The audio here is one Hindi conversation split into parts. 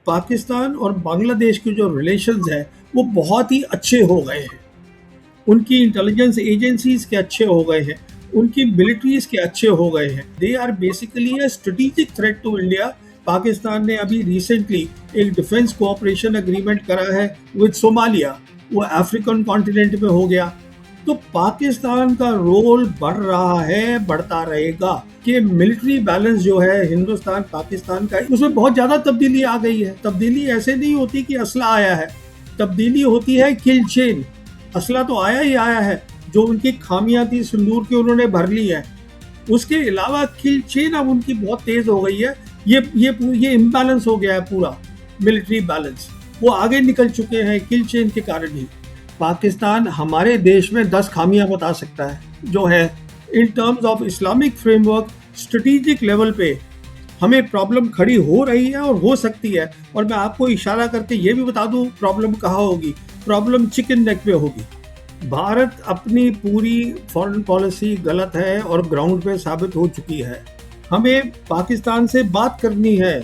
पाकिस्तान और बांग्लादेश के जो रिलेशंस हैं वो बहुत ही अच्छे हो गए हैं। उनकी इंटेलिजेंस एजेंसीज के अच्छे हो गए हैं, उनकी मिलिट्रीज के अच्छे हो गए हैं। They are basically a strategic threat to India. Pakistan ने अभी रिसेंटली एक डिफेंस कोऑपरेशन एग्रीमेंट करा है विद सोमालिया, वो अफ्रीकन कॉन्टिनेंट में हो गया। तो पाकिस्तान का रोल बढ़ रहा है, बढ़ता रहेगा कि मिलिट्री बैलेंस जो है हिंदुस्तान पाकिस्तान का, उसमें बहुत ज्यादा तब्दीली आ गई है। तब्दीली ऐसे नहीं होती कि असला आया है, तब्दीली होती है किल चेन। असला तो आया ही आया है, जो उनकी खामियां थी सिंदूर की उन्होंने भर ली है। उसके अलावा किल चेन अब उनकी बहुत तेज हो गई है। ये इम्बैलेंस हो गया है पूरा मिलिट्री बैलेंस, वो आगे निकल चुके हैं किल चेन के कारण ही। पाकिस्तान हमारे देश में 10 खामियां बता सकता है जो है in terms of Islamic framework. Strategic level पे हमें प्रॉब्लम खड़ी हो रही है और हो सकती है। और मैं आपको इशारा करके ये भी बता दूं प्रॉब्लम कहाँ होगी। प्रॉब्लम चिकन नेक पे होगी। भारत अपनी पूरी फॉरेन पॉलिसी गलत है और ग्राउंड पे साबित हो चुकी है। हमें पाकिस्तान से बात करनी है।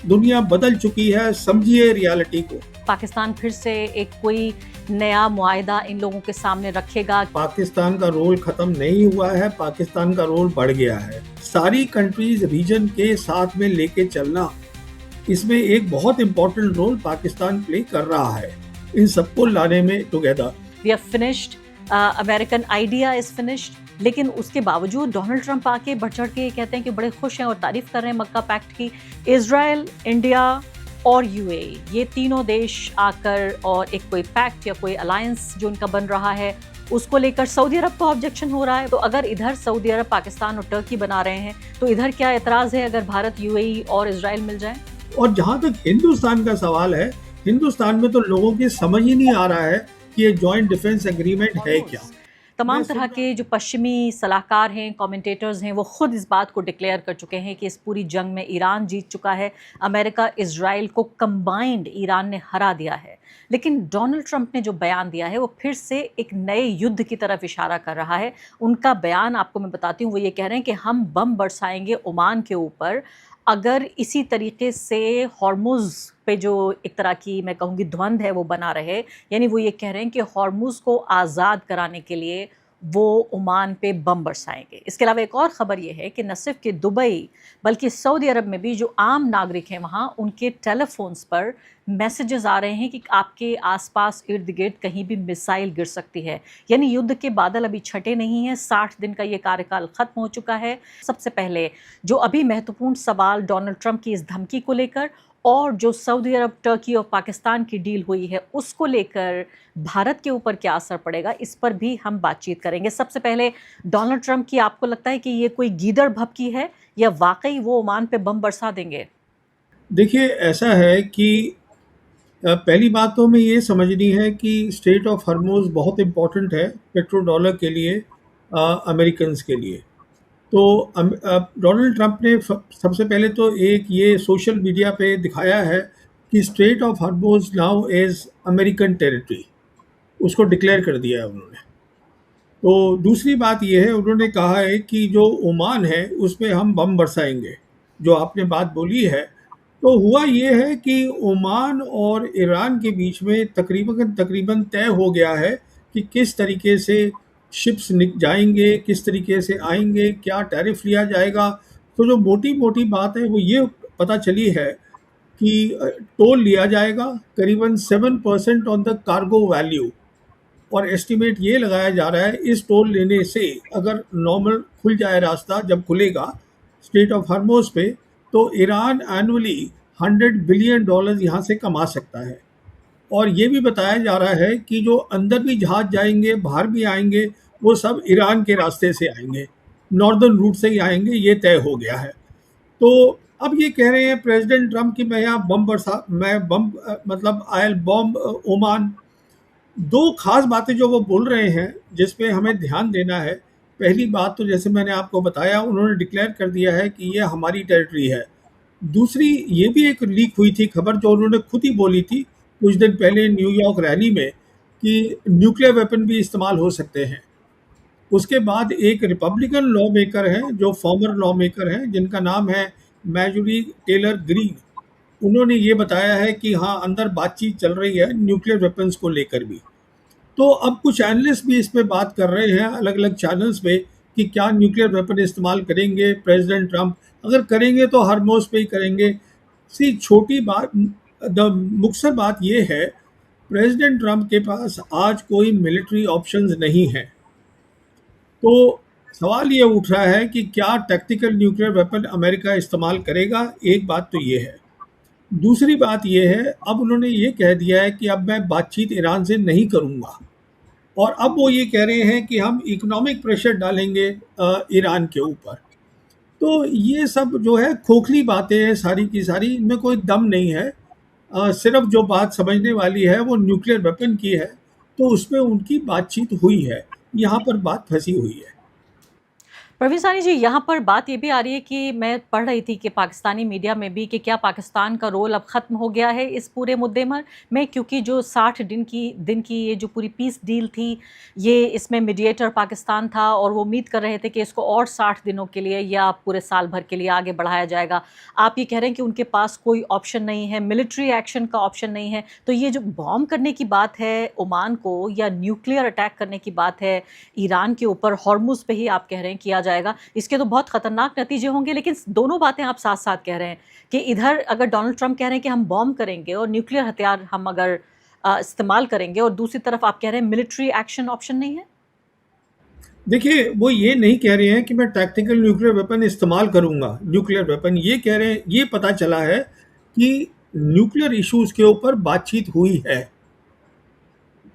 दुनिया बदल चुकी है, समझिए रियलिटी को। पाकिस्तान फिर से एक कोई नया मुआहिदा इन लोगों के सामने रखेगा? पाकिस्तान का रोल खत्म नहीं हुआ है, पाकिस्तान का रोल बढ़ गया है। सारी कंट्रीज रीजन के साथ में लेके चलना, इसमें एक बहुत इंपॉर्टेंट रोल पाकिस्तान प्ले कर रहा है इन सबको लाने में together. We are finished, American idea is finished, लेकिन उसके बावजूद डोनाल्ड ट्रंप आके बढ़ चढ़ के कहते हैं कि बड़े खुश हैं और तारीफ कर रहे हैं मक्का पैक्ट की। इजराइल, इंडिया और यूएई, ये तीनों देश आकर और एक कोई पैक्ट या कोई अलायंस जो उनका बन रहा है उसको लेकर सऊदी अरब को ऑब्जेक्शन हो रहा है। तो अगर इधर सऊदी अरब पाकिस्तान और टर्की बना रहे हैं तो इधर क्या एतराज़ है अगर भारत, यूएई और इजराइल मिल जाए? और जहां तक हिंदुस्तान का सवाल है, हिंदुस्तान में तो लोगों की समझ ही नहीं आ रहा है कि ये जॉइंट डिफेंस एग्रीमेंट है क्या। तमाम तरह के जो पश्चिमी सलाहकार हैं, कमेंटेटर्स हैं, वो खुद इस बात को डिक्लेयर कर चुके हैं कि इस पूरी जंग में ईरान जीत चुका है। अमेरिका, इजराइल को कंबाइंड ईरान ने हरा दिया है। लेकिन डोनाल्ड ट्रंप ने जो बयान दिया है वो फिर से एक नए युद्ध की तरफ इशारा कर रहा है। उनका बयान आपको मैं बताती हूँ, वो ये कह रहे हैं कि हम बम बरसाएंगे ओमान के ऊपर अगर इसी तरीके से हॉर्मुज़ पे जो एक तरह की मैं कहूँगी द्वंद्व है वो बना रहे। यानी वो ये कह रहे हैं कि हॉर्मुज़ को आज़ाद कराने के लिए वो ओमान पे बम बरसाएंगे। इसके अलावा एक और ख़बर ये है कि न सिर्फ कि दुबई बल्कि सऊदी अरब में भी जो आम नागरिक हैं वहाँ, उनके टेलीफोन्स पर मैसेजेस आ रहे हैं कि आपके आसपास इर्द गिर्द कहीं भी मिसाइल गिर सकती है। यानी युद्ध के बादल अभी छटे नहीं हैं। 60 दिन का ये कार्यकाल ख़त्म हो चुका है। सबसे पहले जो अभी महत्वपूर्ण सवाल डोनाल्ड ट्रंप की इस धमकी को लेकर और जो सऊदी अरब, टर्की और पाकिस्तान की डील हुई है उसको लेकर भारत के ऊपर क्या असर पड़ेगा, इस पर भी हम बातचीत करेंगे। सबसे पहले डोनाल्ड ट्रंप की आपको लगता है कि ये कोई गीदड़ भभकी है या वाकई वो ओमान पे बम बरसा देंगे? देखिए, ऐसा है कि पहली बात तो हमें ये समझनी है कि स्ट्रेट ऑफ हॉर्मुज़ बहुत इम्पोर्टेंट है पेट्रो डॉलर के लिए, अमेरिकन के लिए। तो डोनाल्ड ट्रंप ने सबसे पहले तो एक ये सोशल मीडिया पे दिखाया है कि straight of Hormuz now is American territory, उसको डिक्लेयर कर दिया है उन्होंने। तो दूसरी बात ये है, उन्होंने कहा है कि जो ओमान है उसमें हम बम बरसाएंगे, जो आपने बात बोली है। तो हुआ ये है कि ओमान और ईरान के बीच में तकरीबन तय हो गया है कि किस तरीके से शिप्स जाएंगे, किस तरीके से आएंगे, क्या टैरिफ लिया जाएगा। तो जो मोटी मोटी बात है वो ये पता चली है कि टोल लिया जाएगा करीबन 7% ऑन द कार्गो वैल्यू। और एस्टिमेट ये लगाया जा रहा है इस टोल लेने से अगर नॉर्मल खुल जाए रास्ता, जब खुलेगा स्ट्रेट ऑफ हॉर्मुज़ पे, तो ईरान एनुअली $100 बिलियन यहाँ से कमा सकता है। और ये भी बताया जा रहा है कि जो अंदर भी जहाज जाएंगे, बाहर भी आएंगे, वो सब ईरान के रास्ते से आएंगे, नॉर्दर्न रूट से ही आएंगे, ये तय हो गया है। तो अब ये कह रहे हैं प्रेसिडेंट ट्रंप कि मैं यहाँ मतलब आयल बॉम्ब ओमान। दो खास बातें जो वो बोल रहे हैं जिस पे हमें ध्यान देना है। पहली बात तो जैसे मैंने आपको बताया, उन्होंने डिक्लेयर कर दिया है कि ये हमारी टेरिटरी है। दूसरी ये भी एक लीक हुई थी खबर, जो उन्होंने खुद ही बोली थी कुछ दिन पहले न्यूयॉर्क रैली में, कि न्यूक्लियर वेपन भी इस्तेमाल हो सकते हैं। उसके बाद एक रिपब्लिकन लॉ मेकर हैं, जो फॉर्मर लॉ मेकर हैं, जिनका नाम है मैजोरी टेलर ग्रीन। उन्होंने ये बताया है कि हाँ, अंदर बातचीत चल रही है न्यूक्लियर वेपन्स को लेकर भी। तो अब कुछ एनालिस्ट भी इस पे बात कर रहे हैं अलग अलग चैनल्स पे कि क्या न्यूक्लियर वेपन इस्तेमाल करेंगे प्रेसिडेंट ट्रंप। अगर करेंगे तो हरमोज पे ही करेंगे। सी छोटी बात, द मुख्य बात ये है, प्रेसिडेंट ट्रंप के पास आज कोई मिलिट्री ऑप्शंस नहीं है। तो सवाल ये उठ रहा है कि क्या टैक्टिकल न्यूक्लियर वेपन अमेरिका इस्तेमाल करेगा। एक बात तो ये है। दूसरी बात ये है, अब उन्होंने ये कह दिया है कि अब मैं बातचीत ईरान से नहीं करूंगा। और अब वो ये कह रहे हैं कि हम इकोनॉमिक प्रेशर डालेंगे ईरान के ऊपर। तो ये सब जो है खोखली बातें हैं सारी की सारी, इनमें कोई दम नहीं है। सिर्फ जो बात समझने वाली है वो न्यूक्लियर वेपन की है, तो उसमें उनकी बातचीत हुई है। यहाँ पर बात फंसी हुई है। प्रवीण सानी जी, यहाँ पर बात ये भी आ रही है कि मैं पढ़ रही थी कि पाकिस्तानी मीडिया में भी कि क्या पाकिस्तान का रोल अब ख़त्म हो गया है इस पूरे मुद्दे में, क्योंकि जो 60 दिन की ये जो पूरी पीस डील थी, ये इसमें मीडिएटर पाकिस्तान था और वो उम्मीद कर रहे थे कि इसको और 60 दिनों के लिए या पूरे साल भर के लिए आगे बढ़ाया जाएगा। आप ये कह रहे हैं कि उनके पास कोई ऑप्शन नहीं है, मिलिट्री एक्शन का ऑप्शन नहीं है। तो ये जो बॉम्ब करने की बात है ओमान को, या न्यूक्लियर अटैक करने की बात है ईरान के ऊपर, हॉर्मुज़ पे ही आप कह रहे हैं किया जाएगा, इसके तो बहुत खतरनाक नतीजे होंगे। लेकिन दोनों बातें आप साथ साथ कह रहे हैं कि इधर अगर डोनाल्ड ट्रंप कह रहे हैं कि हम बॉम्ब करेंगे और न्यूक्लियर हथियार हम अगर इस्तेमाल करेंगे, और दूसरी तरफ आप कह रहे हैं मिलिट्री एक्शन ऑप्शन नहीं है। देखिए, वो ये नहीं कह रहे हैं कि मैं टैक्टिकल न्यूक्लियर वेपन इस्तेमाल करूंगा। न्यूक्लियर वेपन ये कह रहे हैं, ये पता चला है कि न्यूक्लियर इश्यूज के ऊपर बातचीत हुई है।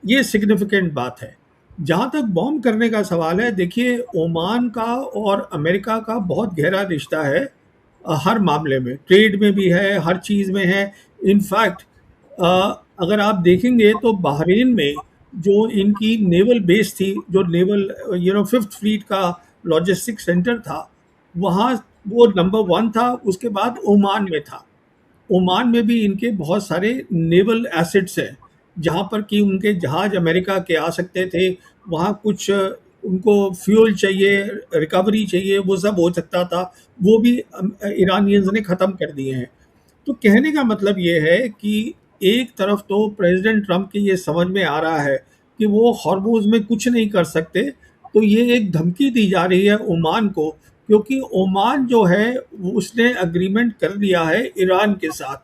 ये सिग्निफिकेंट बात है। जहाँ तक बॉम्ब करने का सवाल है, देखिए ओमान का और अमेरिका का बहुत गहरा रिश्ता है। हर मामले में, ट्रेड में भी है, हर चीज़ में है। इनफैक्ट अगर आप देखेंगे तो बहरीन में जो इनकी नेवल बेस थी, जो नेवल फिफ्थ फ्लीट का लॉजिस्टिक सेंटर था, वहाँ वो नंबर 1 था। उसके बाद ओमान में था। ओमान में भी इनके बहुत सारे नेवल एसेट्स हैं, जहाँ पर कि उनके जहाज अमेरिका के आ सकते थे। वहाँ कुछ उनको फ्यूल चाहिए, रिकवरी चाहिए, वो सब हो सकता था। वो भी ईरानियंस ने ख़त्म कर दिए हैं। तो कहने का मतलब ये है कि एक तरफ तो प्रेसिडेंट ट्रंप के ये समझ में आ रहा है कि वो हॉर्मुज़ में कुछ नहीं कर सकते, तो ये एक धमकी दी जा रही है ओमान को, क्योंकि ओमान जो है उसने अग्रीमेंट कर लिया है ईरान के साथ।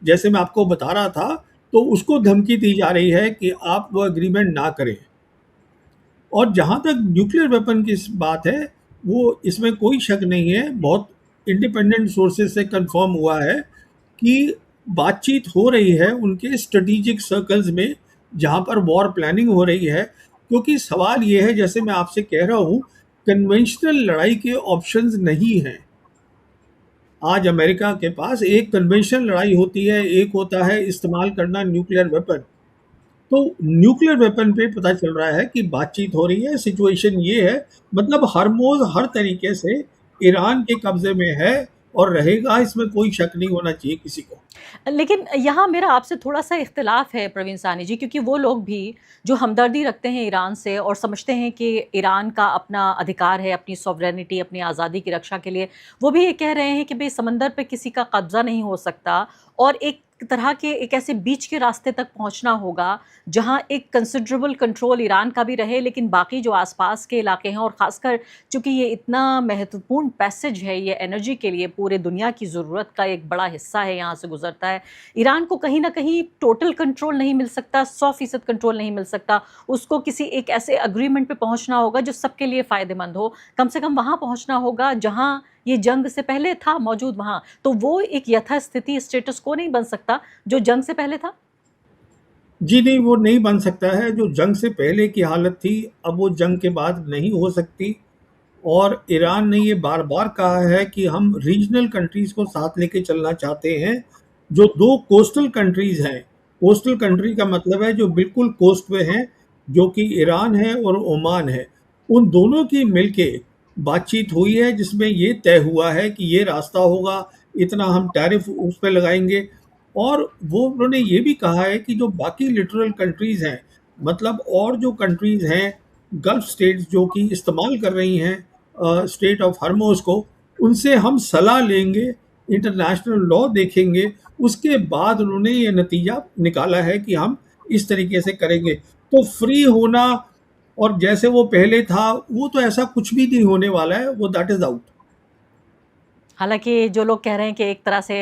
जैसे मैं आपको बता रहा था, तो उसको धमकी दी जा रही है कि आप वो एग्रीमेंट ना करें। और जहाँ तक न्यूक्लियर वेपन की बात है, वो इसमें कोई शक नहीं है, बहुत इंडिपेंडेंट सोर्सेज से कंफर्म हुआ है कि बातचीत हो रही है उनके स्ट्रेटेजिक सर्कल्स में, जहाँ पर वॉर प्लानिंग हो रही है। क्योंकि सवाल ये है, जैसे मैं आपसे कह रहा हूँ, कन्वेंशनल लड़ाई के ऑप्शंस नहीं हैं। आज अमेरिका के पास एक कन्वेंशनल लड़ाई होती है, एक होता है इस्तेमाल करना न्यूक्लियर वेपन। तो न्यूक्लियर वेपन पे पता चल रहा है कि बातचीत हो रही है। सिचुएशन ये है, मतलब हरमोज हर तरीके से ईरान के कब्जे में है और रहेगा, इसमें कोई शक नहीं होना चाहिए किसी को। लेकिन यहाँ मेरा आपसे थोड़ा-सा इख्तिलाफ़ है प्रवीण साहनी जी, क्योंकि वो लोग भी जो हमदर्दी रखते हैं ईरान से और समझते हैं कि ईरान का अपना अधिकार है अपनी सॉवरेनिटी, अपनी आज़ादी की रक्षा के लिए, वो भी ये कह रहे हैं कि भई समंदर पे किसी का कब्ज़ा नहीं हो सकता, और एक तरह के एक ऐसे बीच के रास्ते तक पहुँचना होगा, जहाँ एक कंसिडरेबल कंट्रोल ईरान का भी रहे, लेकिन बाकी जो आस-पास के इलाके हैं, और ख़ासकर चूँकि ये इतना महत्वपूर्ण पैसेज है, ये एनर्जी के लिए पूरे दुनिया की ज़रूरत का एक बड़ा हिस्सा है, यहाँ से गुज़रता है। ईरान को कहीं न कहीं टोटल कंट्रोल नहीं मिल सकता, 100% कंट्रोल नहीं मिल सकता। उसको किसी एक ऐसे एग्रीमेंट पे पहुँचना होगा जो सबके लिए फ़ायदेमंद हो। कम से कम वहाँ पहुँचना होगा जहाँ ये जंग से पहले था मौजूद वहाँ। तो वो एक यथास्थिति स्टेटस को नहीं बन सकता जो जंग से पहले था? जी नहीं, वो नहीं बन सकता है। जो जंग से पहले की हालत थी, अब वो जंग के बाद नहीं हो सकती। और ईरान ने ये बार-बार कहा है कि हम रीजनल कंट्रीज़ को साथ लेके चलना चाहते हैं। जो 2 कोस्टल कंट्रीज़ हैं, कोस्टल कंट्री का मतलब है जो बिल्कुल कोस्ट पे हैं, जो कि ईरान है और ओमान है। उन दोनों की मिलके बातचीत हुई है, जिसमें ये तय हुआ है कि ये रास्ता होगा, इतना हम टैरिफ उस पे लगाएँगे। और वो उन्होंने ये भी कहा है कि जो बाकी लिटरल कंट्रीज़ हैं, मतलब और जो कंट्रीज़ हैं, गल्फ़ स्टेट्स जो कि इस्तेमाल कर रही हैं स्टेट ऑफ हरमोज़ को, उनसे हम सलाह लेंगे, इंटरनेशनल लॉ देखेंगे उसके बाद उन्होंने ये नतीजा निकाला है कि हम इस तरीके से करेंगे। तो फ्री होना और जैसे वो पहले था, वो तो ऐसा कुछ भी नहीं होने वाला है, वो दैट इज़ आउट। हालाँकि जो लोग कह रहे हैं कि एक तरह से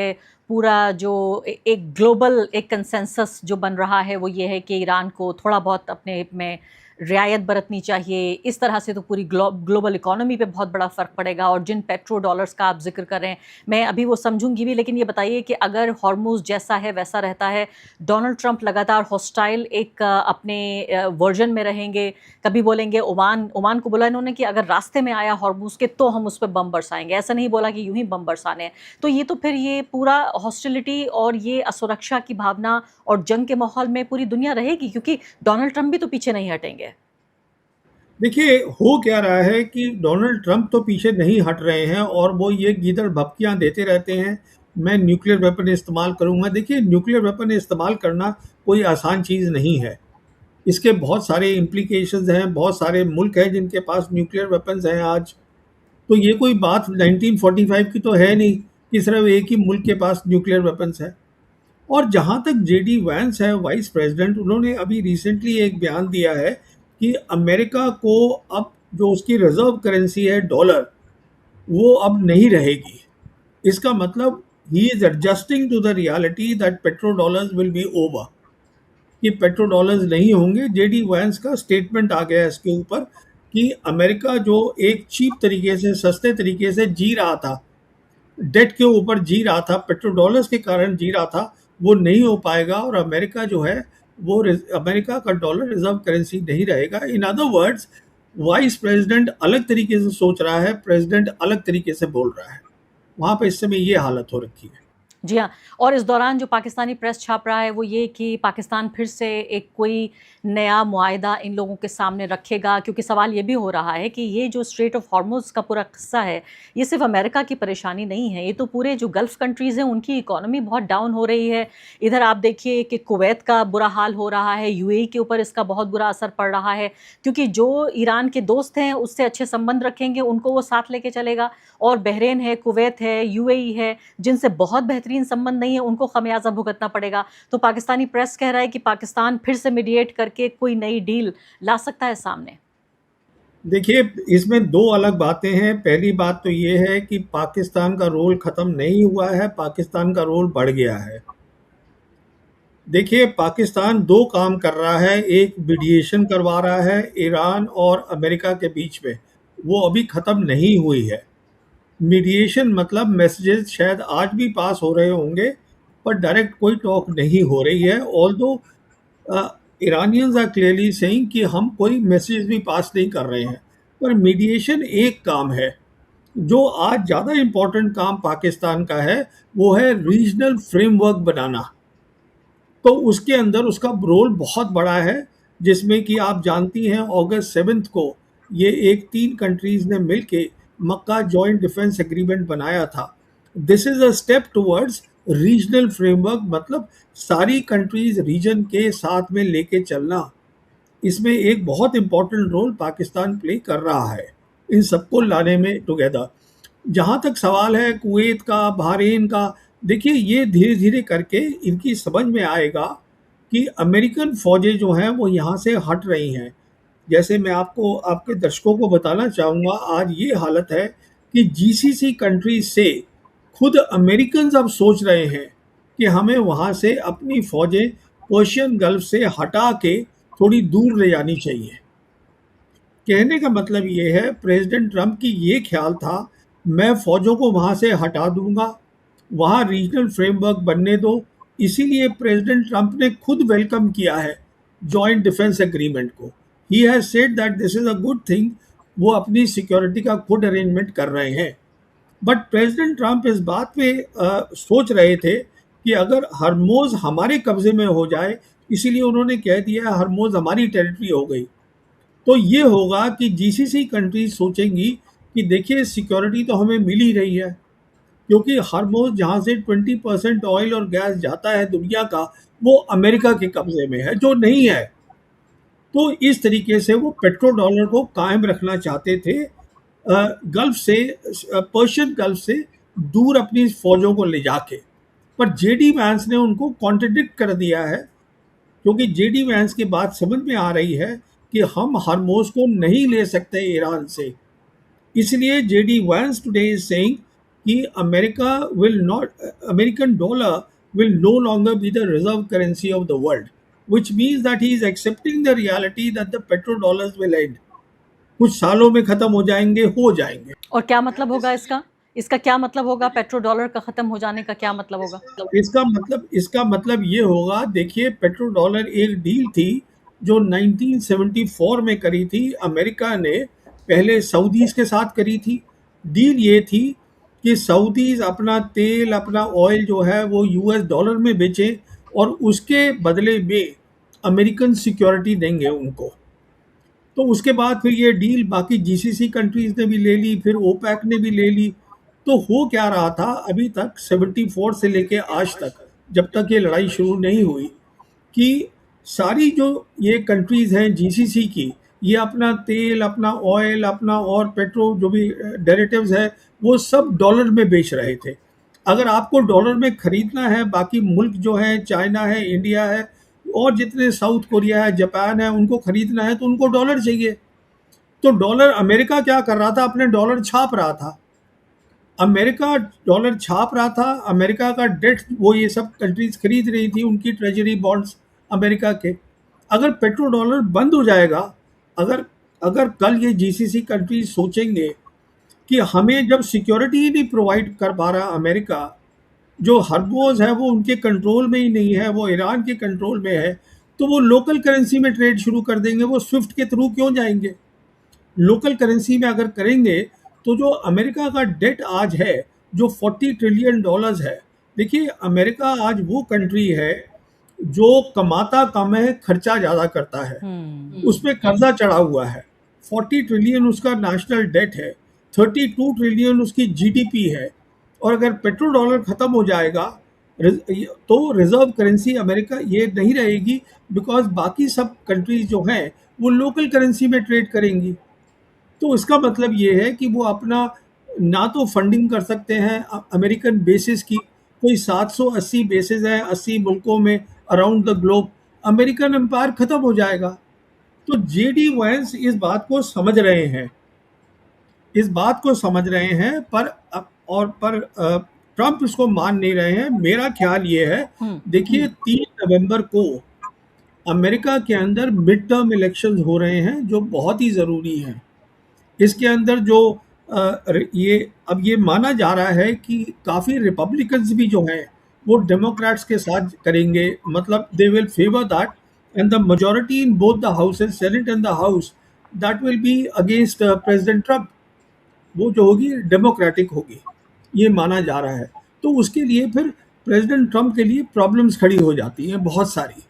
पूरा जो एक ग्लोबल एक कंसेंसस जो बन रहा है वो ये है कि ईरान को थोड़ा बहुत अपने में रियायत बरतनी चाहिए। इस तरह से तो पूरी ग्लोबल इकोनॉमी पे बहुत बड़ा फ़र्क पड़ेगा। और जिन पेट्रो डॉलर्स का आप ज़िक्र कर रहे हैं, मैं अभी वो समझूँगी भी, लेकिन ये बताइए कि अगर हॉर्मुज़ जैसा है वैसा रहता है, डोनाल्ड ट्रंप लगातार हॉस्टाइल एक अपने वर्ज़न में रहेंगे। कभी बोलेंगे ओमान ओमान को बोला इन्होंने कि अगर रास्ते में आया हॉर्मुज़ के तो हम उस पे बम बरसाएँगे। ऐसा नहीं बोला कि यूँ ही बम बरसाने हैं। तो ये तो फिर ये पूरा हॉस्टिलिटी और ये असुरक्षा की भावना और जंग के माहौल में पूरी दुनिया रहेगी, क्योंकि डोनाल्ड ट्रंप भी तो पीछे नहीं हटेंगे। देखिए, हो क्या रहा है कि डोनाल्ड ट्रंप तो पीछे नहीं हट रहे हैं और वो ये गीदड़ भभकियाँ देते रहते हैं, मैं न्यूक्लियर वेपन इस्तेमाल करूँगा। देखिए, न्यूक्लियर वेपन इस्तेमाल करना कोई आसान चीज़ नहीं है। इसके बहुत सारे इम्प्लीकेशंस हैं, बहुत सारे मुल्क हैं जिनके पास न्यूक्लियर वेपन्स हैं आज। तो ये कोई बात 1945 की तो है नहीं कि सिर्फ एक ही मुल्क के पास न्यूक्लियर वेपन्स है। और जहाँ तक जेडी वैंस है वाइस प्रेसिडेंट, उन्होंने अभी रिसेंटली एक बयान दिया है कि अमेरिका को अब जो उसकी रिजर्व करेंसी है डॉलर, वो अब नहीं रहेगी। इसका मतलब he is adjusting to the reality that petro dollars will be over, कि पेट्रो डॉलर्स नहीं होंगे। जेडी वैंस का स्टेटमेंट आ गया है इसके ऊपर कि अमेरिका जो एक चीप तरीके से, सस्ते तरीके से जी रहा था, डेट के ऊपर जी रहा था, पेट्रो डॉलर्स के कारण जी रहा था, वो नहीं हो पाएगा। और अमेरिका जो है वो अमेरिका का डॉलर रिजर्व करेंसी नहीं रहेगा। In other words, vice president अलग तरीके से सोच रहा है, प्रेसिडेंट अलग तरीके से बोल रहा है। वहाँ पे इस समय ये हालत हो रखी है। जी हाँ, और इस दौरान जो पाकिस्तानी प्रेस छाप रहा है वो ये कि पाकिस्तान फिर से एक कोई नया मुआहदा इन लोगों के सामने रखेगा, क्योंकि सवाल ये भी हो रहा है कि ये जो स्ट्रेट ऑफ हॉर्मुज़ का पूरा किस्सा है, ये सिर्फ अमेरिका की परेशानी नहीं है, ये तो पूरे जो गल्फ़ कंट्रीज़ हैं उनकी इकोनॉमी बहुत डाउन हो रही है। इधर आप देखिए कि कुवैत का बुरा हाल हो रहा है, यूएई के ऊपर इसका बहुत बुरा असर पड़ रहा है, क्योंकि जो ईरान के दोस्त हैं उससे अच्छे संबंध रखेंगे, उनको वो साथ लेके चलेगा। और बहरीन है, कुवैत है, यूएई है, जिनसे बहुत बेहतरीन संबंध नहीं है, उनको खमियाजा भुगतना पड़ेगा। तो पाकिस्तानी प्रेस कह रहा है कि पाकिस्तान फिर से मीडिएट करके कोई नई डील ला सकता है सामने। देखिए, इसमें दो अलग बातें हैं। पहली बात तो ये है कि पाकिस्तान का रोल ख़त्म नहीं हुआ है, पाकिस्तान का रोल बढ़ गया है। देखिए, पाकिस्तान दो काम कर रहा है। एक, मीडिएशन करवा रहा है ईरान और अमेरिका के बीच में, वो अभी ख़त्म नहीं हुई है। मीडिएशन मतलब मैसेजेस शायद आज भी पास हो रहे होंगे, पर डायरेक्ट कोई टॉक नहीं हो रही है। Although Iranians are clearly saying कि हम कोई मैसेज भी पास नहीं कर रहे हैं। पर मीडिएशन एक काम है। जो आज ज़्यादा इम्पोर्टेंट काम पाकिस्तान का है, वो है रीजनल फ्रेमवर्क बनाना। तो उसके अंदर उसका रोल बहुत बड़ा है, जिसमें कि आप जानती हैं अगस्त 7 को ये एक 3 कंट्रीज़ ने मिलके मक्का जॉइंट डिफेंस एग्रीमेंट बनाया था। This is a step towards regional framework, मतलब सारी कंट्रीज़ रीजन के साथ में लेके चलना। इसमें एक बहुत इम्पोर्टेंट रोल पाकिस्तान प्ले कर रहा है इन सबको लाने में टुगेदर। जहाँ तक सवाल है कुवैत का, बहरीन का, देखिए ये धीरे धीरे करके इनकी समझ में आएगा कि अमेरिकन फ़ौजें जो हैं वो यहाँ से हट रही हैं। जैसे मैं आपको, आपके दर्शकों को बताना चाहूँगा, आज ये हालत है कि जीसीसी कंट्रीज से खुद अमेरिकन्स अब सोच रहे हैं कि हमें वहाँ से अपनी फ़ौजें पर्शियन गल्फ से हटा के थोड़ी दूर ले जानी चाहिए। कहने का मतलब ये है, प्रेसिडेंट ट्रंप की ये ख्याल था, मैं फ़ौजों को वहाँ से हटा दूंगा, वहाँ रीजनल फ्रेमवर्क बनने दो। इसीलिए प्रेसिडेंट ट्रंप ने खुद वेलकम किया है जॉइंट डिफेंस एग्रीमेंट को। He has said that this is a good thing. वो अपनी सिक्योरिटी का खुद अरेंजमेंट कर रहे हैं। बट प्रेसिडेंट ट्रंप इस बात पे सोच रहे थे कि अगर हरमोज़ हमारे कब्ज़े में हो जाए, इसीलिए उन्होंने कह दिया हरमोज़ हमारी टेरिटरी हो गई। तो ये होगा कि जीसीसी कंट्रीज सोचेंगी कि देखिए सिक्योरिटी तो हमें मिल ही रही है, क्योंकि हरमोज़ जहाँ से 20% ऑयल और गैस जाता है दुनिया का, वो अमेरिका के कब्ज़े में है, जो नहीं है। तो इस तरीके से वो पेट्रो डॉलर को कायम रखना चाहते थे, गल्फ़ से, पर्शियन गल्फ़ से दूर अपनी फ़ौजों को ले जाके। पर जेडी वैंस ने उनको कॉन्ट्रडिक्ट कर दिया है, क्योंकि जेडी वैंस की बात समझ में आ रही है कि हम हरमोज को नहीं ले सकते ईरान से। इसलिए JD Vance today is saying कि American dollar will no longer be the reserve currency of the world, which means that he is accepting the reality that the petrodollars will end. कुछ सालों में खत्म हो जाएंगे। और क्या मतलब होगा इसका? इसका क्या मतलब होगा? पेट्रो डॉलर का खत्म हो जाने का क्या मतलब होगा? इसका मतलब ये होगा, देखिए पेट्रो डॉलर एक डील थी जो 1974 में करी थी अमेरिका ने, पहले सऊदीज के साथ करी थी। डील ये थी कि सऊदीज अपना तेल, अपना ऑयल जो है वो यूएस डॉलर में बेचें और उसके बदले में अमेरिकन सिक्योरिटी देंगे उनको। तो उसके बाद फिर ये डील बाकी जीसीसी कंट्रीज ने भी ले ली, फिर ओपेक ने भी ले ली। तो हो क्या रहा था अभी तक, 74 से लेके आज तक, जब तक ये लड़ाई शुरू नहीं हुई, कि सारी जो ये कंट्रीज हैं जीसीसी की, ये अपना तेल, अपना ऑयल, अपना और पेट्रोल जो भी डेरिवेटिव्स है वो सब डॉलर में बेच रहे थे। अगर आपको डॉलर में खरीदना है, बाकी मुल्क जो है, चाइना है, इंडिया है और जितने साउथ कोरिया है, जापान है, उनको खरीदना है तो उनको डॉलर चाहिए। तो डॉलर, अमेरिका क्या कर रहा था, अपने डॉलर छाप रहा था। अमेरिका डॉलर छाप रहा था, अमेरिका का डेट वो ये सब कंट्रीज खरीद रही थी, उनकी ट्रेजरी बॉन्ड्स अमेरिका के। अगर पेट्रो डॉलर बंद हो जाएगा, अगर अगर कल ये जीसीसी कंट्रीज सोचेंगे कि हमें जब सिक्योरिटी ही नहीं प्रोवाइड कर पा रहा अमेरिका, जो हरमोज है वो उनके कंट्रोल में ही नहीं है, वो ईरान के कंट्रोल में है, तो वो लोकल करेंसी में ट्रेड शुरू कर देंगे। वो स्विफ्ट के थ्रू क्यों जाएंगे? लोकल करेंसी में अगर करेंगे तो जो अमेरिका का डेट आज है जो 40 ट्रिलियन डॉलर्स है, देखिए अमेरिका आज वो कंट्री है जो कमाता कम है, खर्चा ज़्यादा करता है, उसमें कर्जा चढ़ा हुआ है। 40 ट्रिलियन उसका नेशनल डेट है, 32 ट्रिलियन उसकी जीडीपी है। और अगर पेट्रो डॉलर ख़त्म हो जाएगा तो रिजर्व करेंसी अमेरिका ये नहीं रहेगी, बिकॉज बाकी सब कंट्रीज जो हैं वो लोकल करेंसी में ट्रेड करेंगी। तो इसका मतलब ये है कि वो अपना ना तो फंडिंग कर सकते हैं अमेरिकन बेसिस की, कोई 780 बेसिस है 80 मुल्कों में around the globe, American empire खत्म हो जाएगा। तो जेडी वैंस इस बात को समझ रहे हैं, पर ट्रंप इसको मान नहीं रहे हैं। मेरा ख्याल ये है, देखिए 3 नवंबर को अमेरिका के अंदर मिड टर्म इलेक्शंस हो रहे हैं जो बहुत ही ज़रूरी हैं। इसके अंदर जो ये माना जा रहा है कि काफ़ी रिपब्लिकन्स भी जो हैं वो डेमोक्रेट्स के साथ करेंगे, मतलब they will favour that, and the majority in both the houses, senate and the house, that will be against president Trump. वो जो होगी डेमोक्रेटिक होगी, ये माना जा रहा है। तो उसके लिए फिर प्रेसिडेंट ट्रंप के लिए प्रॉब्लम्स खड़ी हो जाती हैं बहुत सारी।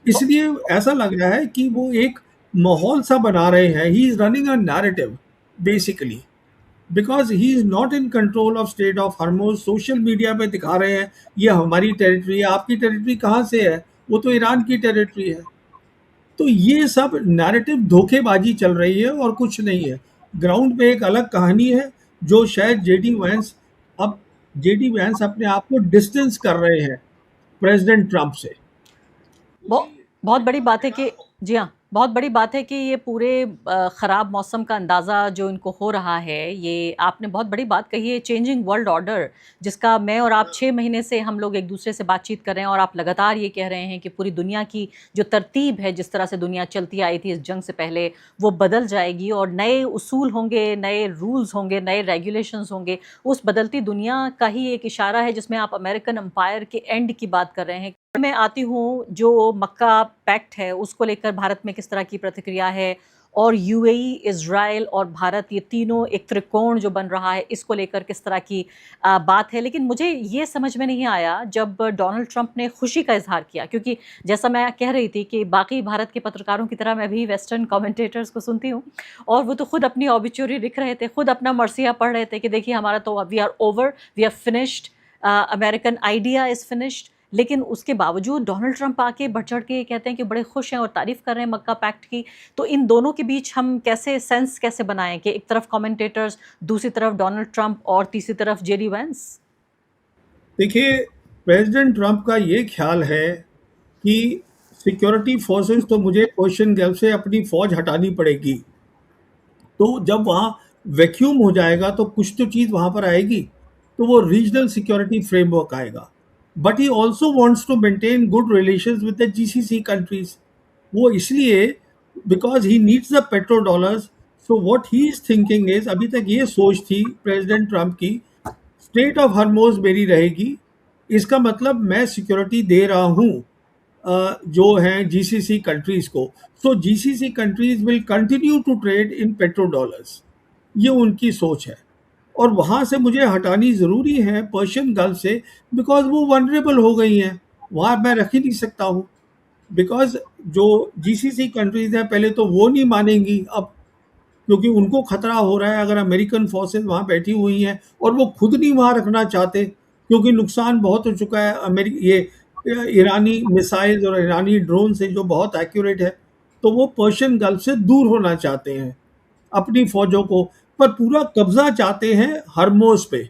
इसलिए ऐसा लग रहा है कि वो एक माहौल सा बना रहे हैं। He is running a narrative basically, because he is not in control of state of Hormuz. Social media पे दिखा रहे हैं ये हमारी टेरिटरी है। आपकी टेरिटरी कहाँ से है? वो तो ईरान की टेरिटरी है। तो ये सब नैरेटिव धोखेबाजी चल रही है और कुछ नहीं है। ग्राउंड पे एक अलग कहानी है जो शायद जेडी वैंस अपने आप को डिस्टेंस कर रहे हैं प्रेसिडेंट ट्रंप से। बहुत बड़ी बात है कि जी हाँ, बहुत बड़ी बात है कि ये पूरे ख़राब मौसम का अंदाज़ा जो इनको हो रहा है, ये आपने बहुत बड़ी बात कही है, चेंजिंग वर्ल्ड ऑर्डर, जिसका मैं और आप 6 महीने से हम लोग एक दूसरे से बातचीत कर रहे हैं और आप लगातार ये कह रहे हैं कि पूरी दुनिया की जो तरतीब है, जिस तरह से दुनिया चलती आई थी इस जंग से पहले, वो बदल जाएगी और नए उसूल होंगे, नए रूल्स होंगे, नए रेगुलेशंस होंगे। उस बदलती दुनिया का ही एक इशारा है जिसमें आप अमेरिकन एम्पायर के एंड की बात कर रहे हैं। मैं आती हूँ, जो मक्का पैक्ट है उसको लेकर भारत में किस तरह की प्रतिक्रिया है, और यूएई, इजराइल और भारत, ये तीनों एक त्रिकोण जो बन रहा है, इसको लेकर किस तरह की बात है। लेकिन मुझे ये समझ में नहीं आया जब डोनाल्ड ट्रंप ने खुशी का इजहार किया, क्योंकि जैसा मैं कह रही थी कि बाकी भारत के पत्रकारों की तरह मैं भी वेस्टर्न कमेंटेटर्स को सुनती हूँ, और वो तो खुद अपनी ऑबिचुरी लिख रहे थे, खुद अपना मर्सिया पढ़ रहे थे कि देखिए हमारा तो we are over, we are finished, American idea is finished. लेकिन उसके बावजूद डोनाल्ड ट्रंप आके बढ़ चढ़ के कहते हैं कि बड़े खुश हैं और तारीफ़ कर रहे हैं मक्का पैक्ट की। तो इन दोनों के बीच हम कैसे बनाएं कि एक तरफ कमेंटेटर्स, दूसरी तरफ डोनाल्ड ट्रंप और तीसरी तरफ जेडी वैंस? देखिए, प्रेसिडेंट ट्रंप का ये ख्याल है कि सिक्योरिटी फोर्सेस तो मुझे पर्शियन गल्फ से अपनी फौज हटानी पड़ेगी, तो जब वहाँ वैक्यूम हो जाएगा तो कुछ तो चीज़ वहाँ पर आएगी, तो वो रीजनल सिक्योरिटी फ्रेमवर्क आएगा। But he also wants to maintain good relations with the GCC countries. वो इसलिए because he needs the petro dollars. So what he is thinking is, अभी तक ये सोच थी प्रेसिडेंट ट्रंप की, स्टेट ऑफ हरमोज मेरी रहेगी, इसका मतलब मैं सिक्योरिटी दे रहा हूँ जो हैं जीसीसी कंट्रीज को। So GCC countries will continue to trade in petro dollars, ये उनकी सोच है। और वहाँ से मुझे हटानी ज़रूरी है पर्शियन गल्फ से, बिकॉज वो वनरेबल हो गई हैं, वहाँ मैं रख ही नहीं सकता हूँ। बिकॉज जो जीसीसी कंट्रीज हैं पहले तो वो नहीं मानेंगी अब, क्योंकि उनको खतरा हो रहा है अगर अमेरिकन फोर्सेस वहाँ बैठी हुई हैं, और वो खुद नहीं वहाँ रखना चाहते क्योंकि नुकसान बहुत हो चुका है। ये ईरानी मिसाइल्स और ईरानी ड्रोन से जो बहुत एक्यूरेट है, तो वो पर्शियन गल्फ से दूर होना चाहते हैं अपनी फौजों को, पर पूरा कब्जा चाहते हैं हरमोज पे।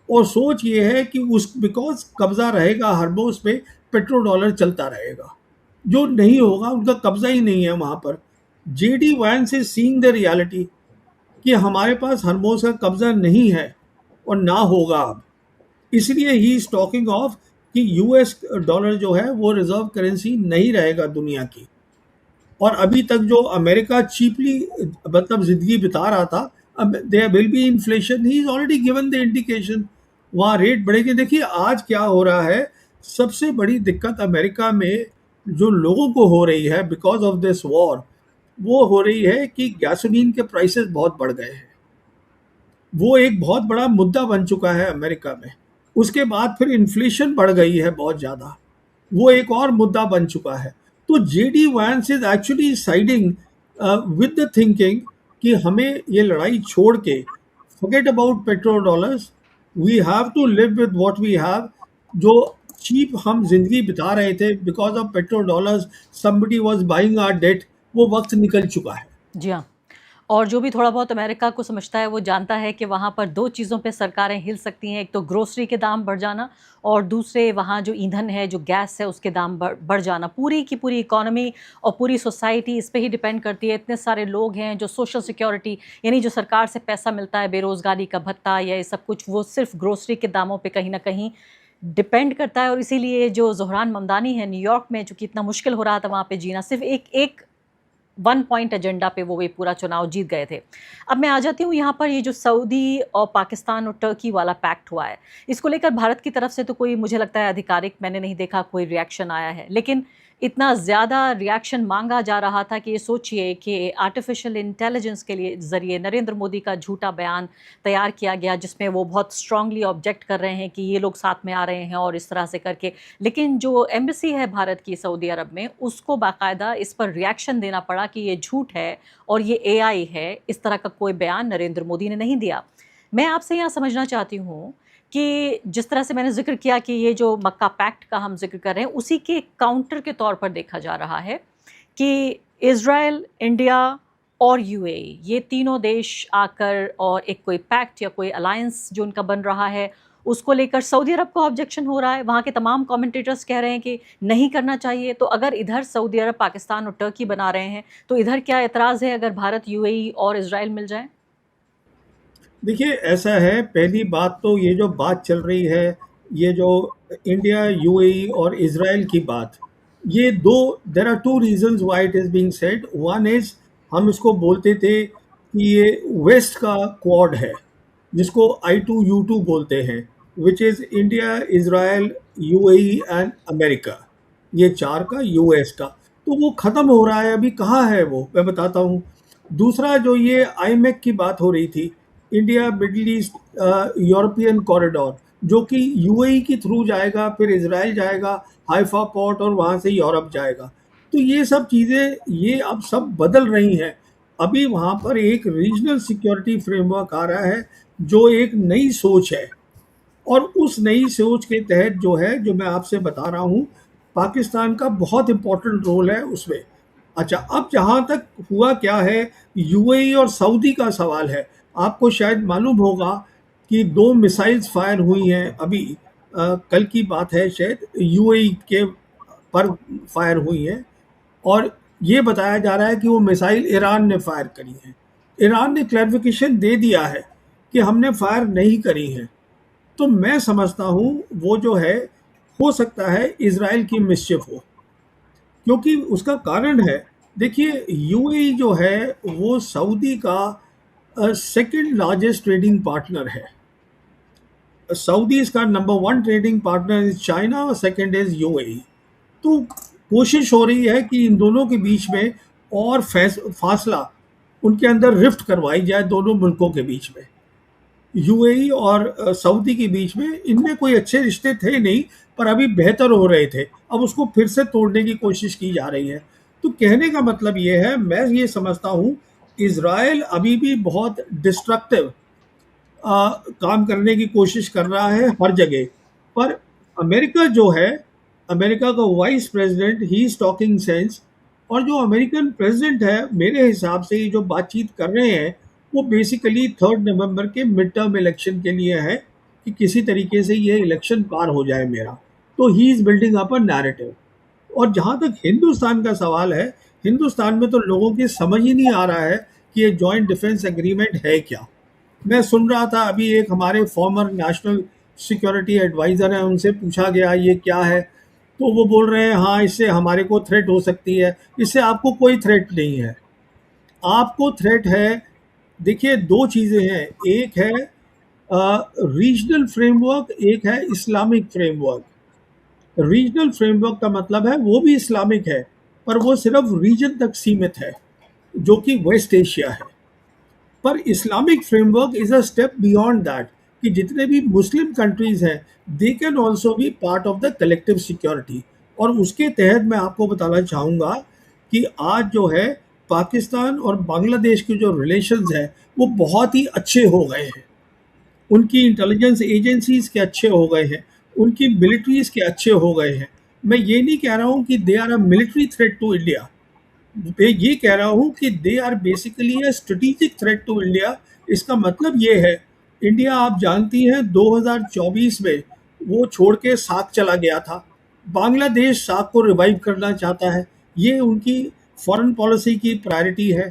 और सोच ये है कि उस बिकॉज कब्जा रहेगा हरमोज पे, पेट्रो डॉलर चलता रहेगा। जो नहीं होगा, उनका कब्जा ही नहीं है वहाँ पर। JD Vance is seeing the reality कि हमारे पास हरमोज का कब्जा नहीं है और ना होगा अब। इसलिए ही इज टॉकिंग ऑफ कि यूएस डॉलर जो है वो रिजर्व करेंसी नहीं रहेगा दुनिया की। और अभी तक जो अमेरिका चीपली मतलब जिंदगी बिता रहा था, अब there will be inflation, he is already given the indication, वहाँ रेट बढ़ेगी। देखिए आज क्या हो रहा है, सबसे बड़ी दिक्कत अमेरिका में जो लोगों को हो रही है बिकॉज ऑफ दिस वॉर, वो हो रही है कि गैसोलीन के प्राइसेस बहुत बढ़ गए हैं। वो एक बहुत बड़ा मुद्दा बन चुका है अमेरिका में। उसके बाद फिर इन्फ्लेशन बढ़ गई है बहुत ज़्यादा, वो एक और मुद्दा बन चुका है। तो JD Vance is actually siding with the thinking कि हमें ये लड़ाई छोड़ के forget about petrol dollars, we have to live with what we have. जो चीप हम जिंदगी बिता रहे थे because of petrol dollars, somebody was buying our debt, वो वक्त निकल चुका है। जी हाँ। और जो भी थोड़ा बहुत अमेरिका को समझता है वो जानता है कि वहाँ पर दो चीज़ों पे सरकारें हिल सकती हैं, एक तो ग्रोसरी के दाम बढ़ जाना और दूसरे वहाँ जो ईंधन है, जो गैस है, उसके दाम बढ़ जाना। पूरी की पूरी इकोनॉमी और पूरी सोसाइटी इस पे ही डिपेंड करती है। इतने सारे लोग हैं जो सोशल सिक्योरिटी, यानी जो सरकार से पैसा मिलता है, बेरोज़गारी का भत्ता या ये सब कुछ, वो सिर्फ ग्रोसरी के दामों पे कहीं ना कहीं डिपेंड करता है। और इसीलिए जो ज़ोहरान ममदानी है न्यूयॉर्क में, चूँकि इतना मुश्किल हो रहा था वहाँ पे जीना, सिर्फ एक एक वन पॉइंट एजेंडा पे वो पूरा चुनाव जीत गए थे। अब मैं आ जाती हूँ यहाँ पर, ये जो सऊदी और पाकिस्तान और टर्की वाला पैक्ट हुआ है, इसको लेकर भारत की तरफ से तो कोई, मुझे लगता है आधिकारिक मैंने नहीं देखा कोई रिएक्शन आया है। लेकिन इतना ज़्यादा रिएक्शन मांगा जा रहा था कि ये सोचिए कि आर्टिफिशियल इंटेलिजेंस के लिए ज़रिए नरेंद्र मोदी का झूठा बयान तैयार किया गया, जिसमें वो बहुत स्ट्रांगली ऑब्जेक्ट कर रहे हैं कि ये लोग साथ में आ रहे हैं और इस तरह से करके। लेकिन जो एम्बेसी है भारत की सऊदी अरब में, उसको बाकायदा इस पर रिएक्शन देना पड़ा कि ये झूठ है और ये एआई है। इस तरह का कोई बयान नरेंद्र मोदी ने नहीं दिया। मैं आपसे यहाँ समझना चाहती हूँ कि जिस तरह से मैंने ज़िक्र किया कि ये जो मक्का पैक्ट का हम ज़िक्र कर रहे हैं, उसी के काउंटर के तौर पर देखा जा रहा है कि इज़राइल, इंडिया और यूएई, ये तीनों देश आकर और एक कोई पैक्ट या कोई अलायंस जो उनका बन रहा है, उसको लेकर सऊदी अरब को ऑब्जेक्शन हो रहा है। वहाँ के तमाम कमेंटेटर्स कह रहे हैं कि नहीं करना चाहिए। तो अगर इधर सऊदी अरब, पाकिस्तान और टर्की बना रहे हैं, तो इधर क्या एतराज़ है अगर भारत, यूएई और इज़राइल मिल जाए? देखिए ऐसा है, पहली बात तो ये जो बात चल रही है, ये जो इंडिया, यूएई और इजराइल की बात, ये दो, there are two reasons why it is being said. One is, हम इसको बोलते थे कि ये वेस्ट का क्वाड है, जिसको I2U2 बोलते हैं, which is India, Israel, UAE and America, ये चार का, यूएस का। तो वो खत्म हो रहा है, अभी कहाँ है वो, मैं बताता हूँ। दूसरा जो ये आईमेक की बात हो रही थी, India middle east European corridor, जो कि यूएई के थ्रू जाएगा, फिर इजराइल जाएगा, हाइफा पोर्ट, और वहाँ से यूरोप जाएगा। तो ये सब चीज़ें ये अब सब बदल रही हैं। अभी वहाँ पर एक रीजनल सिक्योरिटी फ्रेमवर्क आ रहा है, जो एक नई सोच है। और उस नई सोच के तहत जो है, जो मैं आपसे बता रहा हूँ, पाकिस्तान का बहुत इम्पोर्टेंट रोल है उसमें। अच्छा, अब जहाँ तक हुआ क्या है, यूएई और सऊदी का सवाल है। आपको शायद मालूम होगा कि 2 मिसाइल्स फायर हुई हैं अभी कल की बात है शायद, यूएई के पर फायर हुई है, और ये बताया जा रहा है कि वो मिसाइल ईरान ने फायर करी है। ईरान ने क्लैरिफिकेशन दे दिया है कि हमने फायर नहीं करी है। तो मैं समझता हूँ वो जो है, हो सकता है इजराइल की मिस्चिफ हो, क्योंकि उसका कारण है, देखिए यूएई जो है वो सऊदी का सेकंड लार्जेस्ट ट्रेडिंग पार्टनर है। सऊदी इसका number one trading partner is China और सेकंड इज यूएई। तो कोशिश हो रही है कि इन दोनों के बीच में और फासला, उनके अंदर रिफ्ट करवाई जाए दोनों मुल्कों के बीच में, यूएई और सऊदी के बीच में। इनमें कोई अच्छे रिश्ते थे नहीं, पर अभी बेहतर हो रहे थे, अब उसको फिर से तोड़ने की कोशिश की जा रही है। तो कहने का मतलब ये है, मैं ये समझता हूँ इजराइल अभी भी बहुत डिस्ट्रक्टिव काम करने की कोशिश कर रहा है हर जगह। पर अमेरिका जो है, अमेरिका का vice president he is talking sense, और जो अमेरिकन प्रेसिडेंट है मेरे हिसाब से ये जो बातचीत कर रहे हैं वो बेसिकली 3 नवंबर के मिड टर्म इलेक्शन के लिए है, कि किसी तरीके से ये इलेक्शन पार हो जाए मेरा। तो he is building up a narrative. और जहाँ तक हिंदुस्तान का सवाल है, हिंदुस्तान में तो लोगों की समझ ही नहीं आ रहा है कि ये जॉइंट डिफेंस एग्रीमेंट है क्या। मैं सुन रहा था अभी, एक हमारे फॉर्मर नेशनल सिक्योरिटी एडवाइज़र हैं, उनसे पूछा गया ये क्या है, तो वो बोल रहे हैं हाँ इससे हमारे को थ्रेट हो सकती है। इससे आपको कोई थ्रेट नहीं है, आपको थ्रेट है, देखिए दो चीज़ें हैं, एक है रीजनल फ्रेमवर्क, एक है इस्लामिक फ्रेमवर्क। रीजनल फ्रेमवर्क का मतलब है वो भी इस्लामिक है, पर वो सिर्फ रीजन तक सीमित है, जो कि वेस्ट एशिया है। पर Islamic framework is a step beyond that, कि जितने भी मुस्लिम कंट्रीज हैं they can also be part of the collective security. और उसके तहत मैं आपको बताना चाहूँगा कि आज जो है पाकिस्तान और बांग्लादेश के जो रिलेशंस हैं वो बहुत ही अच्छे हो गए हैं, उनकी इंटेलिजेंस एजेंसीज के अच्छे हो गए हैं, उनकी मिलिट्रीज के अच्छे हो गए हैं। मैं ये नहीं कह रहा हूँ कि they are a military threat to India, मैं ये कह रहा हूँ कि they are basically a strategic threat to India. इसका मतलब ये है, इंडिया आप जानती हैं 2024 में वो छोड़ के साक चला गया था, बांग्लादेश साक को रिवाइव करना चाहता है, ये उनकी फॉरेन पॉलिसी की प्रायोरिटी है।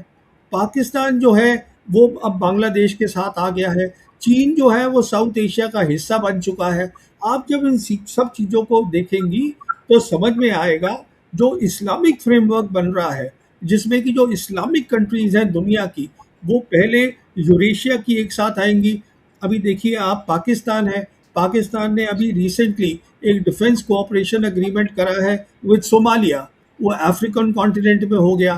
पाकिस्तान जो है वो अब बांग्लादेश के साथ आ गया है, चीन जो है वो साउथ एशिया का हिस्सा बन चुका है। आप जब इन सब चीज़ों को देखेंगी तो समझ में आएगा, जो इस्लामिक फ्रेमवर्क बन रहा है, जिसमें कि जो इस्लामिक कंट्रीज हैं दुनिया की, वो पहले यूरेशिया की एक साथ आएंगी। अभी देखिए आप, पाकिस्तान है, पाकिस्तान ने अभी रिसेंटली एक डिफेंस कोऑपरेशन एग्रीमेंट करा है विद सोमालिया, वो अफ्रीकन कॉन्टिनेंट में हो गया।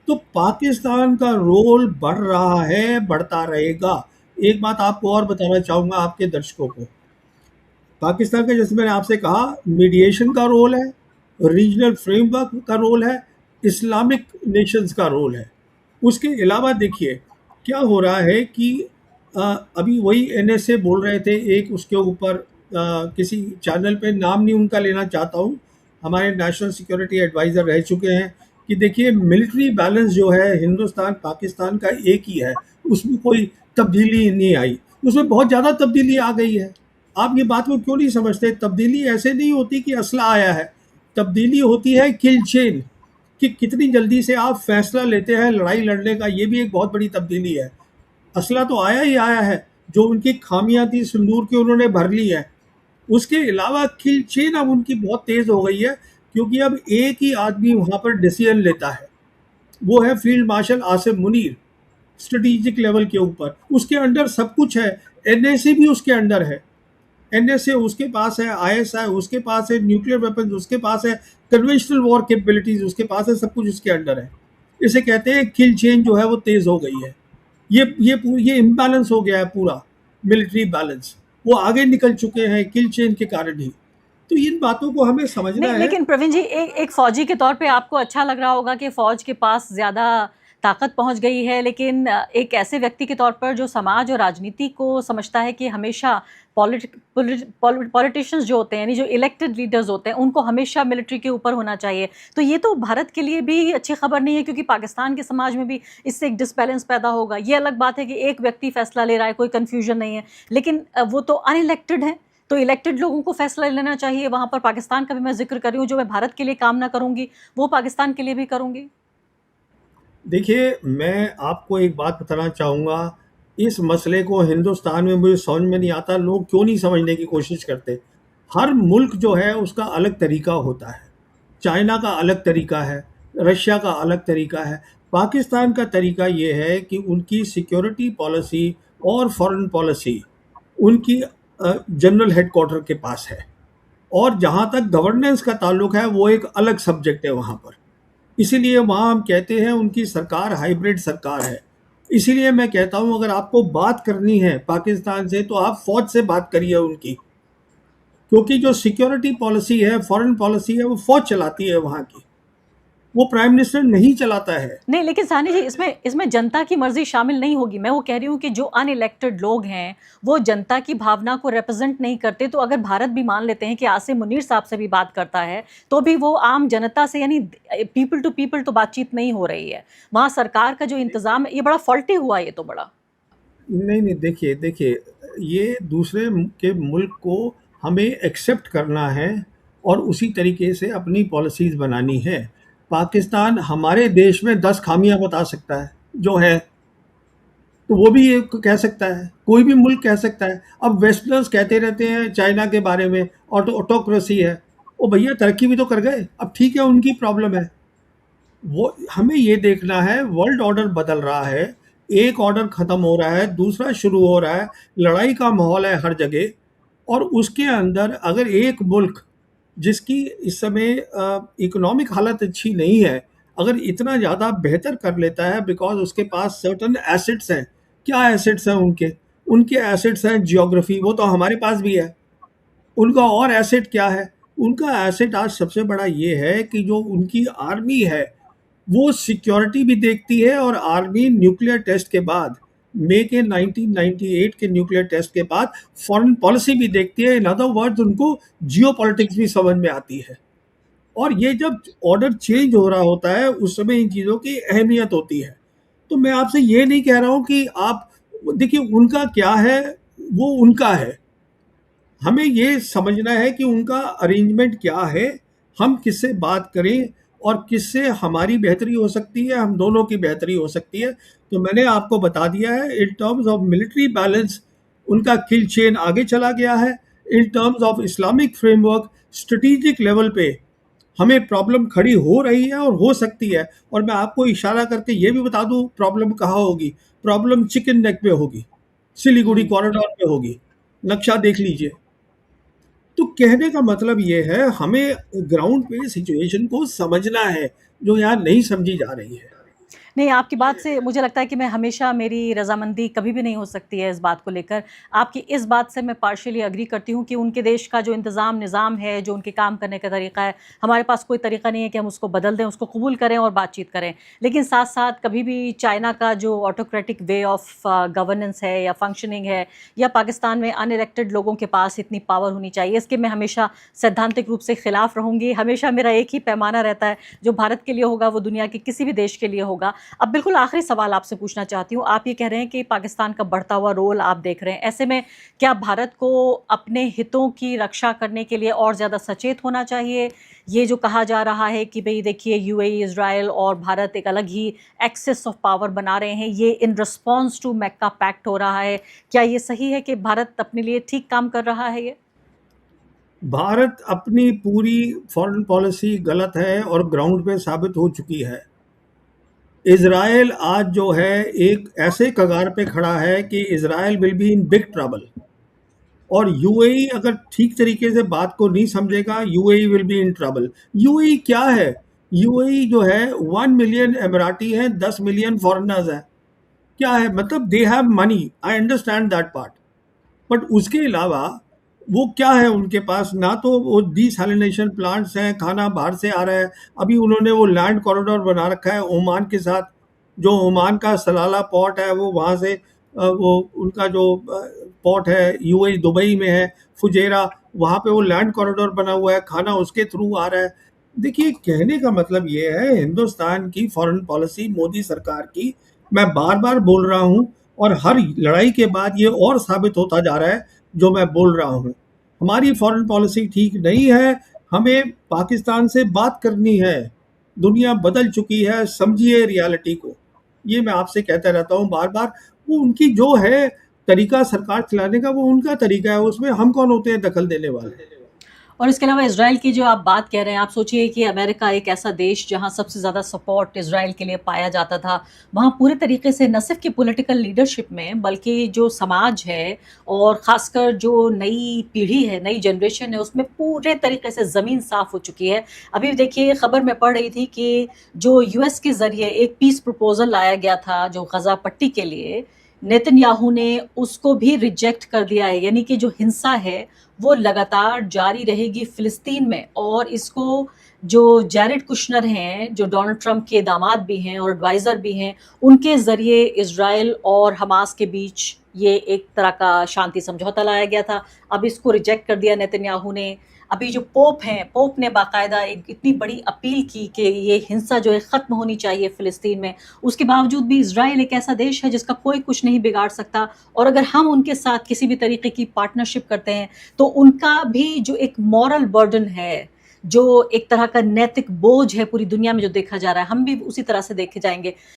तो पाकिस्तान का रोल बढ़ रहा है, बढ़ता रहेगा। एक बात आपको और बताना चाहूँगा आपके दर्शकों को, पाकिस्तान का जैसे मैंने आपसे कहा मीडिएशन का रोल है, रीजनल फ्रेमवर्क का रोल है, इस्लामिक नेशंस का रोल है। उसके अलावा देखिए क्या हो रहा है कि अभी वही एनएसए बोल रहे थे, एक उसके ऊपर किसी चैनल पे, नाम नहीं उनका लेना चाहता हूँ, हमारे नेशनल सिक्योरिटी एडवाइज़र रह चुके हैं, कि देखिए मिलिट्री बैलेंस जो है हिंदुस्तान पाकिस्तान का एक ही है, उसमें कोई तब्दीली नहीं आई, उसमें बहुत ज़्यादा तब्दीली आ गई है। आप ये बात को क्यों नहीं समझते? तब्दीली ऐसे नहीं होती कि असला आया है, तब्दीली होती है किल चेन, कि कितनी जल्दी से आप फैसला लेते हैं लड़ाई लड़ने का, ये भी एक बहुत बड़ी तब्दीली है। असला तो आया ही आया है, जो उनकी खामियां थी सिंदूर की उन्होंने भर ली है। उसके अलावा किल चेन अब उनकी बहुत तेज हो गई है, क्योंकि अब एक ही आदमी वहां पर डिसीजन लेता है, वो है field marshal Asim Munir, strategic level के ऊपर, उसके अंडर सब कुछ है। एनएसए भी उसके अंडर है, एनएसए उसके पास है, आईएसआई उसके पास है, न्यूक्लियर वेपन्स उसके पास है, कन्वेंशनल वॉर कैपेबिलिटीज उसके पास है, सब कुछ उसके अंडर है। इसे कहते हैं किल चेन जो है वो तेज हो गई है। ये इम्बैलेंस हो गया है पूरा मिलिट्री बैलेंस, वो आगे निकल चुके हैं किल चेन के कारण ही। तो इन बातों को हमें समझना नहीं, है। लेकिन प्रवीण जी, एक फौजी के तौर पे आपको अच्छा लग रहा होगा कि फौज के पास ज़्यादा ताकत पहुंच गई है, लेकिन एक ऐसे व्यक्ति के तौर पर जो समाज और राजनीति को समझता है कि हमेशा पॉलिटिशियंस जो होते हैं, यानी जो इलेक्टेड लीडर्स होते हैं, उनको हमेशा मिलिट्री के ऊपर होना चाहिए, तो ये तो भारत के लिए भी अच्छी खबर नहीं है, क्योंकि पाकिस्तान के समाज में भी इससे एक डिसबैलेंस पैदा होगा। ये अलग बात है कि एक व्यक्ति फैसला ले रहा है, कोई कन्फ्यूजन नहीं है, लेकिन वो तो अनइलेक्टेड है, तो इलेक्टेड लोगों को फैसला लेना चाहिए। वहाँ पर पाकिस्तान का भी मैं ज़िक्र कर रही हूँ, जो मैं भारत के लिए काम ना करूँगी, वो पाकिस्तान के लिए भी करूँगी। देखिए, मैं आपको एक बात बताना चाहूँगा, इस मसले को हिंदुस्तान में मुझे समझ में नहीं आता, लोग क्यों नहीं समझने की कोशिश करते। हर मुल्क जो है उसका अलग तरीका होता है। चाइना का अलग तरीका है, रशिया का अलग तरीका है। पाकिस्तान का तरीका ये है कि उनकी सिक्योरिटी पॉलिसी और फॉरेन पॉलिसी उनकी जनरल हेडक्वार्टर के पास है, और जहाँ तक गवर्नेंस का ताल्लुक है वो एक अलग सब्जेक्ट है वहाँ पर। इसीलिए वहाँ हम कहते हैं उनकी सरकार हाइब्रिड सरकार है। इसीलिए मैं कहता हूँ, अगर आपको बात करनी है पाकिस्तान से तो आप फौज से बात करिए उनकी, क्योंकि जो सिक्योरिटी पॉलिसी है, फॉरेन पॉलिसी है, वो फौज चलाती है वहाँ की, वो प्राइम मिनिस्टर नहीं चलाता है। नहीं, लेकिन साहनी जी, इसमें इसमें जनता की मर्ज़ी शामिल नहीं होगी। मैं वो कह रही हूँ कि जो अनइलेक्टेड लोग हैं, वो जनता की भावना को रिप्रेज़ेंट नहीं करते। तो अगर भारत भी मान लेते हैं कि आसिम मुनीर साहब से भी बात करता है, तो भी वो आम जनता से, यानी पीपल टू पीपल तो बातचीत नहीं हो रही है। वहाँ सरकार का जो इंतज़ाम है, ये बड़ा फ़ॉल्टी हुआ, ये तो बड़ा। नहीं, नहीं, देखिए, देखिए, ये दूसरे के मुल्क को हमें एक्सेप्ट करना है और उसी तरीके से अपनी पॉलिसीज़ बनानी है। पाकिस्तान हमारे देश में 10 खामियाँ बता सकता है, जो है, तो वो भी ये कह सकता है, कोई भी मुल्क कह सकता है। अब वेस्टर्नर्स कहते रहते हैं चाइना के बारे में, ऑटोक्रेसी है। ओ भैया, तरक्की भी तो कर गए, अब ठीक है, उनकी प्रॉब्लम है। वो हमें ये देखना है, वर्ल्ड ऑर्डर बदल रहा है, एक ऑर्डर खत्म हो रहा है, दूसरा शुरू हो रहा है, लड़ाई का माहौल है हर जगह, और उसके अंदर अगर एक मुल्क जिसकी इस समय इकोनॉमिक हालत अच्छी नहीं है, अगर इतना ज़्यादा बेहतर कर लेता है बिकॉज उसके पास सर्टन एसेट्स हैं। क्या एसेट्स हैं उनके? उनके एसेट्स हैं जियोग्राफी, वो तो हमारे पास भी है। उनका और एसेट क्या है? उनका एसेट आज सबसे बड़ा ये है कि जो उनकी आर्मी है, वो सिक्योरिटी भी देखती है, और आर्मी न्यूक्लियर टेस्ट के बाद, मे के 1998 के न्यूक्लियर टेस्ट के बाद फॉरेन पॉलिसी भी देखती है। इन अदर वर्ड्स, उनको जियो पॉलिटिक्स भी समझ में आती है। और ये जब ऑर्डर चेंज हो रहा होता है, उस समय इन चीज़ों की अहमियत होती है। तो मैं आपसे ये नहीं कह रहा हूँ कि आप, देखिए, उनका क्या है, वो उनका है। हमें ये समझना है कि उनका अरेंजमेंट क्या है, हम किससे बात करें और किससे हमारी बेहतरी हो सकती है, हम दोनों की बेहतरी हो सकती है। तो मैंने आपको बता दिया है, in terms of military balance उनका किल चेन आगे चला गया है। In terms of Islamic framework, strategic level पे हमें प्रॉब्लम खड़ी हो रही है और हो सकती है। और मैं आपको इशारा करके ये भी बता दूं, प्रॉब्लम कहाँ होगी। प्रॉब्लम चिकन नेक पे होगी, सिलीगुड़ी कॉरिडोर पे होगी। नक्शा देख लीजिए। तो कहने का मतलब ये है, हमें ग्राउंड पे सिचुएशन को समझना है, जो यहाँ नहीं समझी जा रही है। नहीं, आपकी बात से मुझे लगता है कि मैं हमेशा, मेरी रज़ामंदी कभी भी नहीं हो सकती है इस बात को लेकर। आपकी इस बात से मैं पार्शियली एग्री करती हूँ कि उनके देश का जो इंतज़ाम निज़ाम है, जो उनके काम करने का तरीक़ा है, हमारे पास कोई तरीक़ा नहीं है कि हम उसको बदल दें, उसको कबूल करें और बातचीत करें। लेकिन साथ-साथ कभी भी चाइना का जो ऑटोक्रेटिक वे ऑफ़ गवर्नेंस है या फंक्शनिंग है, या पाकिस्तान में अनइलेक्टेड लोगों के पास इतनी पावर होनी चाहिए, इसके मैं हमेशा सैद्धांतिक रूप से खिलाफ़ रहूँगी। हमेशा मेरा एक ही पैमाना रहता है, जो भारत के लिए होगा वो दुनिया के किसी भी देश के लिए होगा। अब बिल्कुल आखिरी सवाल आपसे पूछना चाहती हूँ। आप ये कह रहे हैं कि पाकिस्तान का बढ़ता हुआ रोल आप देख रहे हैं। ऐसे में क्या भारत को अपने हितों की रक्षा करने के लिए और ज़्यादा सचेत होना चाहिए? ये जो कहा जा रहा है कि भई देखिए, यूएई, इज़राइल और भारत एक अलग ही एक्सिस ऑफ पावर बना रहे हैं, ये in response to macaca pact हो रहा है। क्या ये सही है कि भारत अपने लिए ठीक काम कर रहा है ये? भारत अपनी पूरी फॉरेन पॉलिसी गलत है और ग्राउंड पे साबित हो चुकी है। इज़राइल आज जो है एक ऐसे कगार पे खड़ा है कि Israel will be in big trouble. और यूएई अगर ठीक तरीके से बात को नहीं समझेगा, UAE will be in trouble. UAE क्या है? यूएई जो है 1 मिलियन एमिराती हैं, 10 मिलियन फॉरेनर्स हैं। क्या है? मतलब they have money, I understand that part. But उसके अलावा वो क्या है उनके पास? ना तो वो डिसैलिनेशन प्लांट्स हैं, खाना बाहर से आ रहा है। अभी उन्होंने वो लैंड कॉरिडोर बना रखा है ओमान के साथ, जो ओमान का सलाला पोर्ट है, वो वहाँ से वो उनका जो पोर्ट है यूएई दुबई में है, फुजेरा, वहाँ पे वो लैंड कॉरिडोर बना हुआ है, खाना उसके थ्रू आ रहा है। देखिए, कहने का मतलब ये है, हिंदुस्तान की फॉरेन पॉलिसी, मोदी सरकार की, मैं बार बार बोल रहा हूँ, और हर लड़ाई के बाद ये और साबित होता जा रहा है जो मैं बोल रहा हूँ। हमारी फॉरेन पॉलिसी ठीक नहीं है, हमें पाकिस्तान से बात करनी है, दुनिया बदल चुकी है, समझिए रियलिटी को। ये मैं आपसे कहता रहता हूँ बार-बार। वो उनकी जो है तरीका सरकार चलाने का, वो उनका तरीका है, उसमें हम कौन होते हैं दखल देने वाले? और इसके अलावा इज़राइल की जो आप बात कह रहे हैं, आप सोचिए कि अमेरिका एक ऐसा देश जहाँ सबसे ज़्यादा सपोर्ट इज़राइल के लिए पाया जाता था, वहाँ पूरे तरीके से न सिर्फ़ कि पॉलिटिकल लीडरशिप में बल्कि जो समाज है और ख़ासकर जो नई पीढ़ी है, नई जनरेशन है, उसमें पूरे तरीके से ज़मीन साफ़ हो चुकी है। अभी देखिए खबर मैं पढ़ रही थी कि जो यूएस के ज़रिए एक पीस प्रपोज़ल लाया गया था जो ग़ज़ा पट्टी के लिए, नेतन्याहू ने उसको भी रिजेक्ट कर दिया है। यानी कि जो हिंसा है, वो लगातार जारी रहेगी फ़िलिस्तीन में और इसको जो जैरेड कुशनर हैं, जो डोनाल्ड ट्रंप के दामाद भी हैं और एडवाइज़र भी हैं, उनके ज़रिए इज़राइल और हमास के बीच ये एक तरह का शांति समझौता लाया गया था। अब इसको रिजेक्ट कर दिया नेतन्याहू ने। अभी जो पोप हैं, पोप ने बाकायदा एक इतनी बड़ी अपील की कि ये हिंसा जो है ख़त्म होनी चाहिए फ़िलिस्तीन में। उसके बावजूद भी इज़राइल एक ऐसा देश है जिसका कोई कुछ नहीं बिगाड़ सकता और अगर हम उनके साथ किसी भी तरीके की पार्टनरशिप करते हैं, तो उनका भी जो एक मॉरल बर्डन है, जो एक तरह का नैतिक बोझ है पूरी दुनिया में जो देखा जा रहा है, हम भी उसी तरह से देखे जाएँगे।